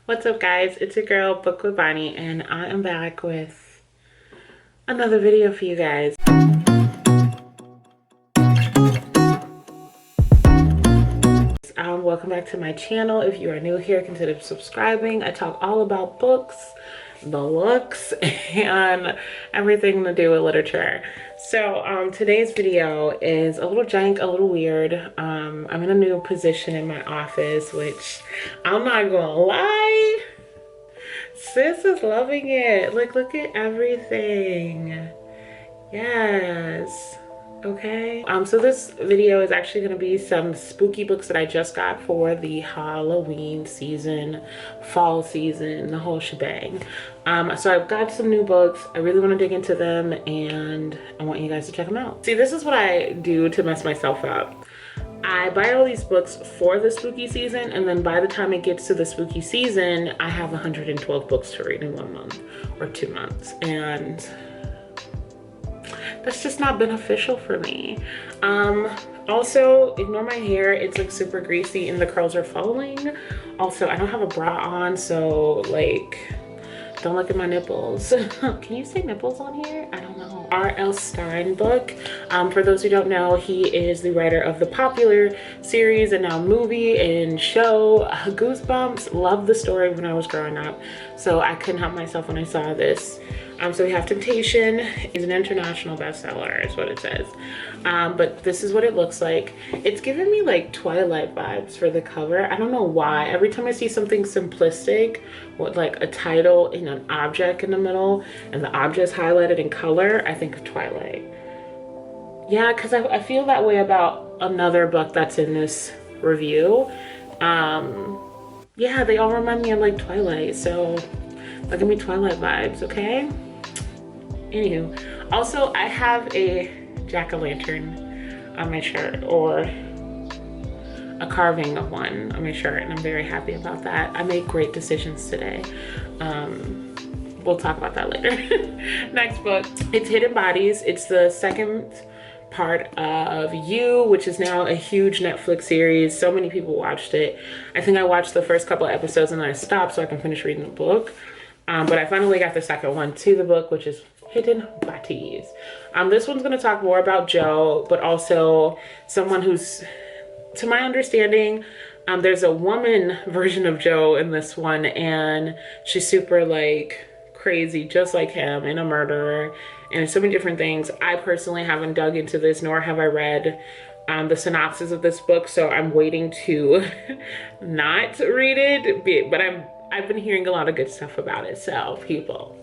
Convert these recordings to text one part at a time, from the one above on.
What's up, guys? It's your girl, Book with Bonnie, and I am back with another video for you guys. Welcome back to my channel. If you are new here, consider subscribing. I talk all about books, the looks, and everything to do with literature. So today's video is a little jank, a little weird. I'm in a new position in my office, which I'm not gonna lie, sis is loving it. Like, look at everything. Yes. Okay. So this video is actually going to be some spooky books that I just got for the Halloween season, fall season, the whole shebang. So I've got some new books. I really want to dig into them and I want you guys to check them out. See, this is what I do to mess myself up. I buy all these books for the spooky season, and then by the time it gets to the spooky season, I have 112 books to read in 1 month or 2 months. And that's just not beneficial for me. Also, ignore my hair. It's like super greasy and the curls are falling. Also, I don't have a bra on, so like, don't look at my nipples. Can you say nipples on here? I don't know. R.L. Stine book. For those who don't know, he is the writer of the popular series and now movie and show Goosebumps. Loved the story when I was growing up, so I couldn't help myself when I saw this. So we have Temptation is an international bestseller is what it says. But this is what it looks like. It's giving me like Twilight vibes for the cover. I don't know why. Every time I see something simplistic with like a title and an object in the middle and the object's highlighted in color, I think of Twilight. Yeah, because I feel that way about another book that's in this review. Yeah, they all remind me of like Twilight, so look at me, Twilight vibes, okay? Anywho, also I have a jack-o'-lantern on my shirt, or a carving of one on my shirt, and I'm very happy about that. I made great decisions today. We'll talk about that later. Next book, it's Hidden Bodies. It's the second part of You, which is now a huge Netflix series. So many people watched it. I think I watched the first couple of episodes and then I stopped so I can finish reading the book. But I finally got the second one to the book, which is Hidden Bodies. This one's going to talk more about Joe, but also someone who's, to my understanding, there's a woman version of Joe in this one, and she's super like crazy, just like him, and a murderer, and so many different things. I personally haven't dug into this, nor have I read the synopsis of this book, so I'm waiting to not read it, but I've been hearing a lot of good stuff about it, so people,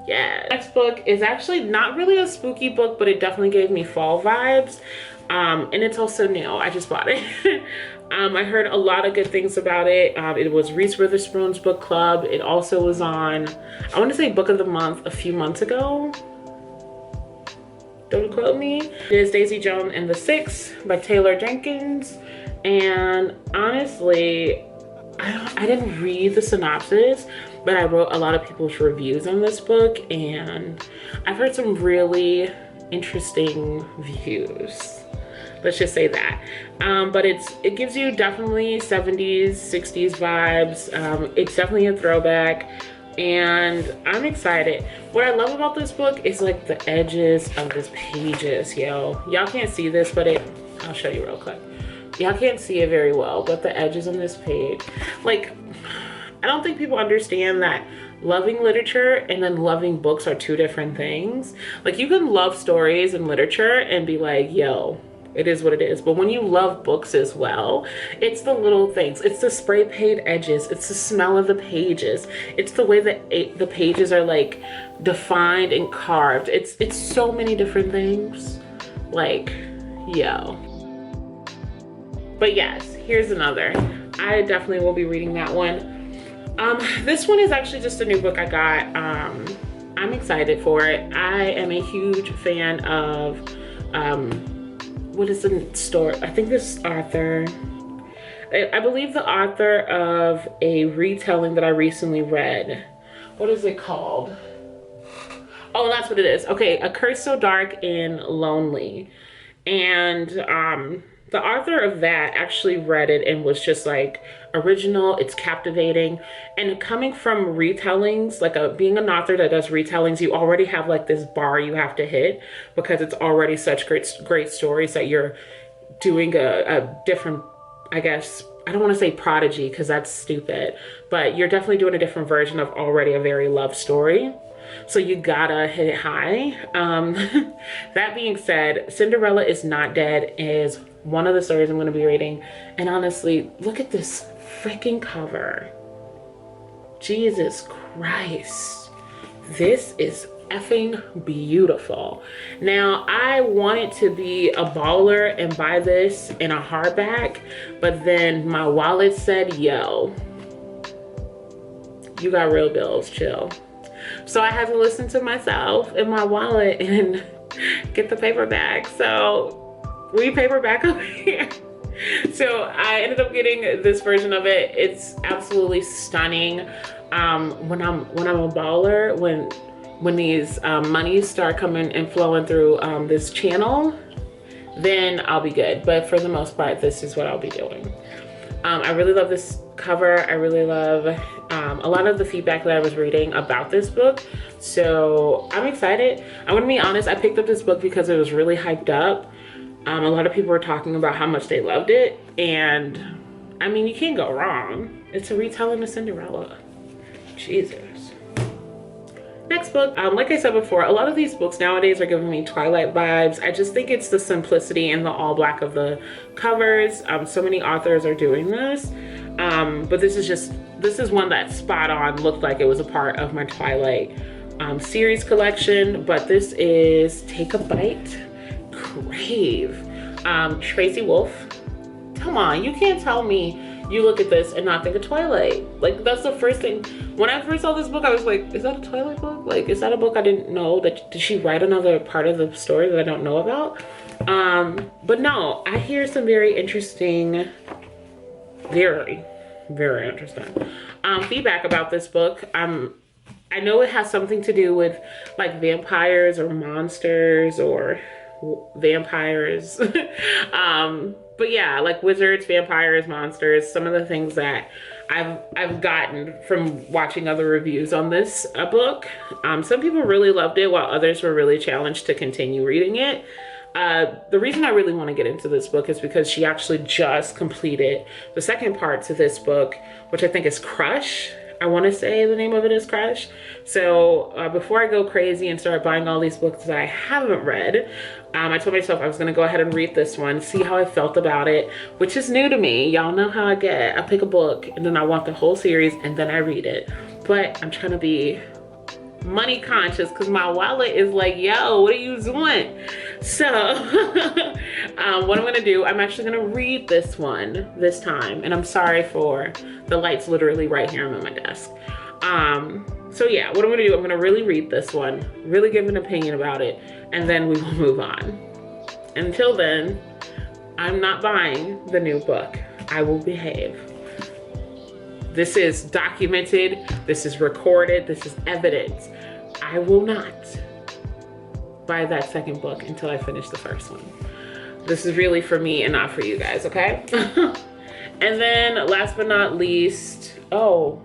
yeah. Next book is actually not really a spooky book, but it definitely gave me fall vibes, and it's also new. I just bought it. I heard a lot of good things about it. It was Reese Witherspoon's book club. It also was on, I want to say, Book of the Month a few months ago. Don't quote me. It is Daisy Jones and the Six by Taylor Jenkins. And honestly, I didn't read the synopsis, but I wrote a lot of people's reviews on this book, and I've heard some really interesting views. Let's just say that. But it gives you definitely 70s, 60s vibes. It's definitely a throwback, and I'm excited. What I love about this book is like the edges of this pages, yo. Y'all can't see this, but I'll show you real quick. Y'all can't see it very well, but the edges on this page, like, I don't think people understand that loving literature and then loving books are two different things. Like, you can love stories and literature and be like, yo, it is what it is. But when you love books as well, it's the little things. It's the spray paint edges. It's the smell of the pages. It's the way that the pages are like defined and carved. It's so many different things. Like, yo. But yes, here's another. I definitely will be reading that one. This one is actually just a new book I got. I'm excited for it. I am a huge fan of, what is the story? I think this author, I believe the author of a retelling that I recently read. What is it called? Oh, that's what it is. Okay, A Curse So Dark and Lonely. And the author of that actually read it and was just like, original, it's captivating. And coming from retellings, like being an author that does retellings, you already have like this bar you have to hit because it's already such great stories that you're doing a different, I guess, I don't want to say prodigy because that's stupid, but you're definitely doing a different version of already a very loved story. So you gotta hit it high. That being said, Cinderella is Not Dead is one of the stories I'm going to be reading. And honestly, look at this freaking cover. Jesus Christ. This is effing beautiful. Now, I wanted to be a baller and buy this in a hardback, but then my wallet said, yo, you got real bills, chill. So I had to listen to myself and my wallet and get the paperback. So we paperback over here. So I ended up getting this version of it. It's absolutely stunning. When I'm a baller, when these monies start coming and flowing through this channel, then I'll be good. But for the most part, this is what I'll be doing. I really love this cover. I really love a lot of the feedback that I was reading about this book. So I'm excited. I'm gonna be honest, I picked up this book because it was really hyped up. A lot of people were talking about how much they loved it. And I mean, you can't go wrong. It's a retelling of Cinderella. Jesus. Next book, like I said before, a lot of these books nowadays are giving me Twilight vibes. I just think it's the simplicity and the all black of the covers. So many authors are doing this. But this is one that spot on looked like it was a part of my Twilight series collection. But this is Take a Bite, Crave. Tracy Wolf. Come on, you can't tell me you look at this and not think of Twilight. Like, that's the first thing. When I first saw this book, I was like, is that a Twilight book? Like, is that a book I didn't know? Did she write another part of the story that I don't know about? But no, I hear some very interesting, very interesting feedback about this book. I know it has something to do with like vampires or monsters or vampires. But yeah, like wizards, vampires, monsters, some of the things that I've gotten from watching other reviews on this book. Some people really loved it while others were really challenged to continue reading it. The reason I really want to get into this book is because she actually just completed the second part to this book, which I think is Crush. I want to say the name of it is Crush. So before I go crazy and start buying all these books that I haven't read, I told myself I was going to go ahead and read this one, see how I felt about it, which is new to me. Y'all know how I get. I pick a book and then I want the whole series and then I read it. But I'm trying to be money conscious because my wallet is like, yo, what are you doing? So what I'm gonna do, I'm actually gonna read this one this time, and I'm sorry for the lights literally right here. I'm at my desk. So yeah, what I'm gonna do, I'm gonna really read this one, really give an opinion about it, and then we will move on. Until then, I'm not buying the new book. I will behave. This is documented, this is recorded, this is evidence. I will not buy that second book until I finish the first one. This is really for me and not for you guys, okay? And then last but not least, oh,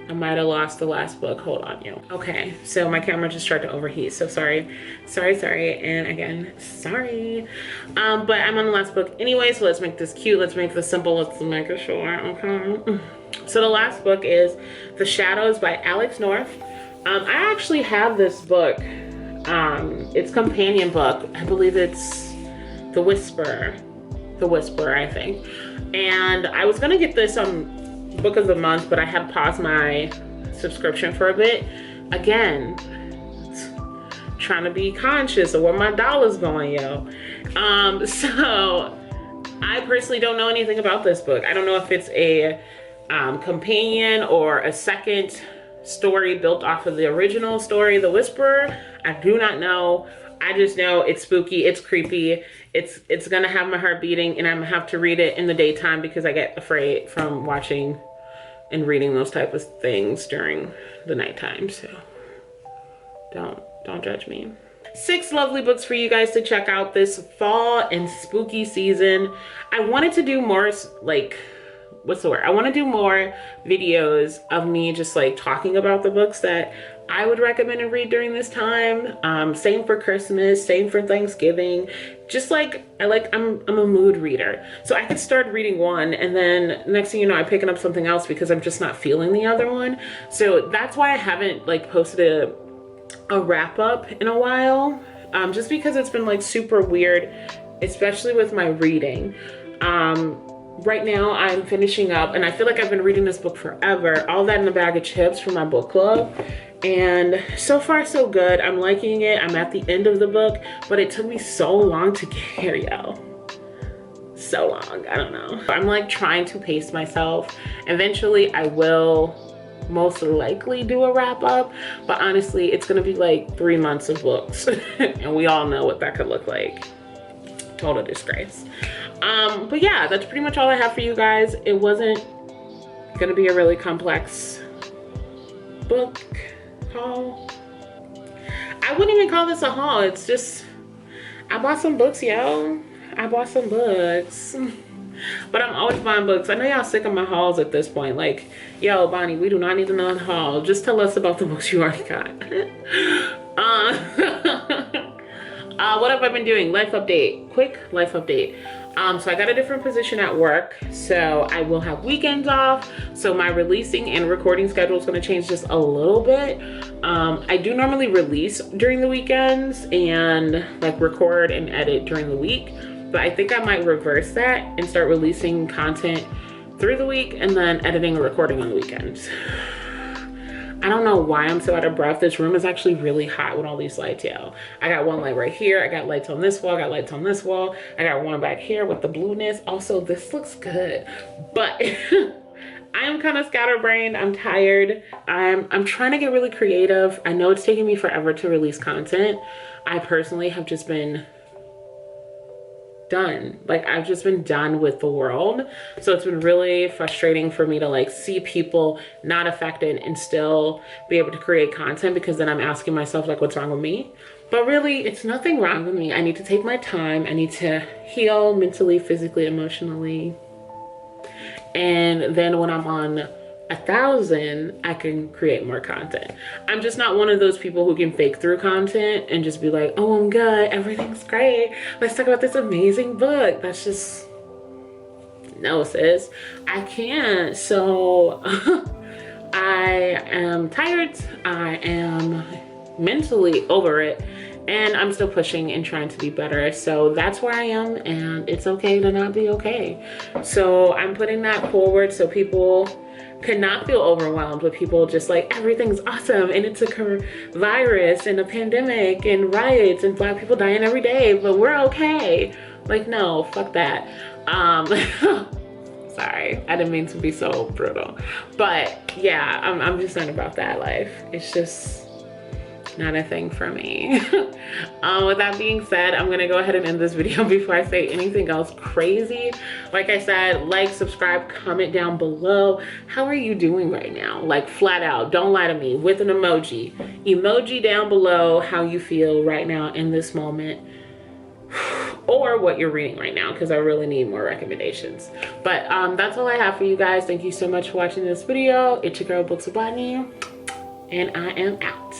I might have lost the last book. Hold on, yo. Okay, so my camera just tried to overheat, so sorry, and again, sorry. But I'm on the last book anyway, so let's make this cute, let's make this simple, let's make it short, okay? So the last book is The Shadows by Alex North. I actually have this book. It's companion book. I believe it's The Whisperer, I think. And I was gonna get this book of the month, but I had paused my subscription for a bit. Again, trying to be conscious of where my dollar's going, yo. So I personally don't know anything about this book. I don't know if it's a companion or a second story built off of the original story, The Whisperer. I do not know. I just know it's spooky, it's creepy, it's gonna have my heart beating, and I'm gonna have to read it in the daytime because I get afraid from watching and reading those type of things during the nighttime. So don't judge me. 6 lovely books for you guys to check out this fall and spooky season. I wanted to do more like, what's the word? I want to do more videos of me just like talking about the books that I would recommend and read during this time. Same for Christmas, same for Thanksgiving. Just like I'm a mood reader, so I could start reading one and then next thing you know I'm picking up something else because I'm just not feeling the other one. So that's why I haven't like posted a wrap up in a while, just because it's been like super weird, especially with my reading. Right now I'm finishing up, and I feel like I've been reading this book forever, All That in a Bag of Chips for my book club, and so far so good. I'm liking it. I'm at the end of the book, but it took me so long to get here, yo. So long, I don't know. I'm like trying to pace myself. Eventually I will most likely do a wrap up, but honestly it's gonna be like 3 months of books and we all know what that could look like. Total disgrace. But yeah, that's pretty much all I have for you guys. It wasn't gonna be a really complex book haul. I wouldn't even call this a haul. It's just, I bought some books, yo. I bought some books. But I'm always buying books. I know y'all sick of my hauls at this point. Like, yo, Bonnie, we do not need another haul. Just tell us about the books you already got. What have I been doing? Life update. Quick life update. So I got a different position at work, so I will have weekends off. So my releasing and recording schedule is going to change just a little bit. I do normally release during the weekends and like record and edit during the week, but I think I might reverse that and start releasing content through the week and then editing and recording on the weekends. I don't know why I'm so out of breath. This room is actually really hot with all these lights, yo. I got one light right here. I got lights on this wall. I got lights on this wall. I got one back here with the blueness. Also, this looks good. But I am kind of scatterbrained. I'm tired. I'm trying to get really creative. I know it's taking me forever to release content. I personally have just been done. Like, I've just been done with the world. So it's been really frustrating for me to like see people not affected and still be able to create content, because then I'm asking myself like, what's wrong with me? But really, it's nothing wrong with me. I need to take my time. I need to heal mentally, physically, emotionally. And then when I'm on 1,000, I can create more content. I'm just not one of those people who can fake through content and just be like, oh, I'm good, everything's great, let's talk about this amazing book. That's just, no, sis, I can't. So I am tired. I am mentally over it, and I'm still pushing and trying to be better. So that's where I am, and it's okay to not be okay. So I'm putting that forward so people could not feel overwhelmed with people just like, everything's awesome and it's a virus and a pandemic and riots and Black people dying every day, but we're okay. Like, no, fuck that. Sorry, I didn't mean to be so brutal, but yeah, I'm just not about that life. It's just not a thing for me. With that being said, I'm gonna go ahead and end this video before I say anything else crazy. Like I said, like, subscribe, comment down below. How are you doing right now? Like, flat out, don't lie to me, with an emoji down below how you feel right now in this moment, or what you're reading right now, because I really need more recommendations. But that's all I have for you guys. Thank you so much for watching this video. It's your girl Books with Bonnie, and I am out.